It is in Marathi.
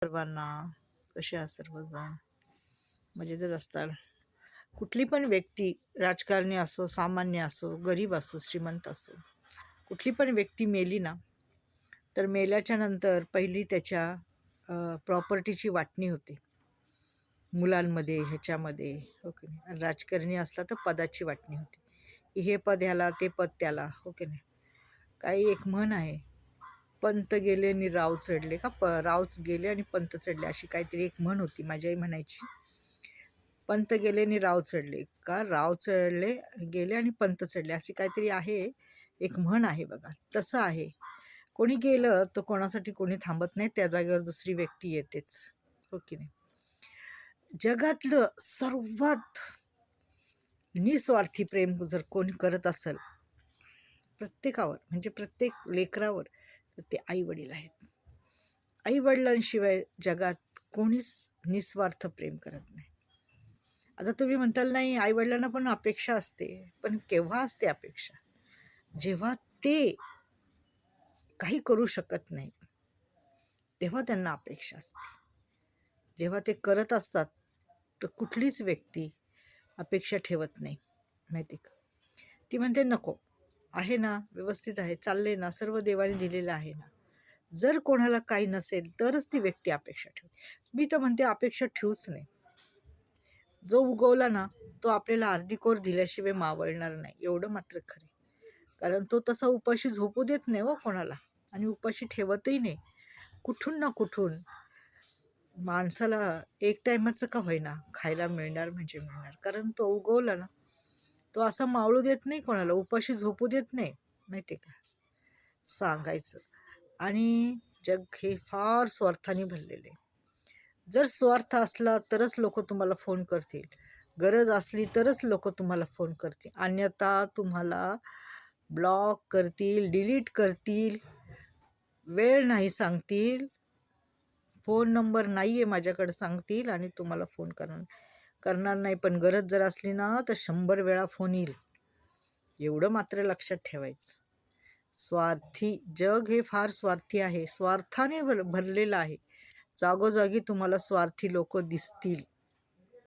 सर्वांना. कसे आहात सर्वजण? मजेतच असतात. कुठली पण व्यक्ती, राजकारणी असो, सामान्य असो, गरीब असो, श्रीमंत असो, कुठली पण व्यक्ती मेली ना, तर मेल्याच्या नंतर पहिली त्याच्या प्रॉपर्टीची वाटणी होते. मुलांमध्ये, ह्याच्यामध्ये, ओके नाही. आणि राजकारणी असला तर पदाची वाटणी होते. हे पद ह्याला, ते पद त्याला, ओके नाही. काही एक म्हण आहे, पंत गेले आणि राव चढले का, राव गेले आणि पंत चढले, अशी काहीतरी एक म्हण होती. माझी आई म्हणायची, पंत गेले आणि राव चढले का, राव चढले गेले आणि पंत चढले, अशी काहीतरी आहे. एक म्हण आहे बघा. तसं आहे, कोणी गेलं तर कोणासाठी कोणी थांबत नाही, त्या जागेवर दुसरी व्यक्ती येतेच, हो की नाही. जगातलं सर्वात निस्वार्थी प्रेम जर कोणी करत असेल प्रत्येकावर, म्हणजे प्रत्येक लेकरावर, तर ते आई वडील आहेत. आई वडिलांशिवाय जगात कोणीच निस्वार्थ प्रेम करत नाही. आता तुम्ही म्हणताल नाही, आई वडिलांना पण अपेक्षा असते, पण केव्हा असते अपेक्षा? जेव्हा ते काही करू शकत नाही तेव्हा त्यांना अपेक्षा असते. जेव्हा ते करत असतात तर कुठलीच व्यक्ती अपेक्षा ठेवत नाही, माहिती का. ती म्हणते नको, आहे ना, व्यवस्थित आहे, चालले ना, सर्व देवाने दिलेलं आहे ना. जर कोणाला काही नसेल तरच ती व्यक्ती अपेक्षा ठेवते. मी तर म्हणते अपेक्षा ठेवूच नाही. जो उगवला ना तो आपल्याला अर्धी कोर दिल्याशिवाय मावळणार नाही, एवढं मात्र खरे. कारण तो तसा उपाशी झोपू देत नाही हो कोणाला, आणि उपाशी ठेवतही नाही. कुठून ना कुठून माणसाला एक टायमाचं का होईना खायला मिळणार म्हणजे मिळणार. कारण तो उगवला ना तो असं मावळू देत नाही कोणाला, उपाशी झोपू देत नाही, माहिती का. सांगायचं. आणि जग हे फार स्वार्थाने भरलेले आहे. जर स्वार्थ असला तरच लोक तुम्हाला फोन करतील, गरज असली तरच लोक तुम्हाला फोन करतील, अन्यथा तुम्हाला ब्लॉक करतील, डिलीट करतील, वेळ नाही सांगतील, फोन नंबर नाही आहे माझ्याकडे सांगतील, आणि तुम्हाला फोन करणार नाही. पण गरज जर असली ना तर 100 वेळा फोन येईल, एवढं मात्र लक्षात ठेवायचं. स्वार्थी जग हे फार स्वार्थी आहे, स्वार्थाने भरलेलं आहे. जागोजागी तुम्हाला स्वार्थी लोक दिसतील.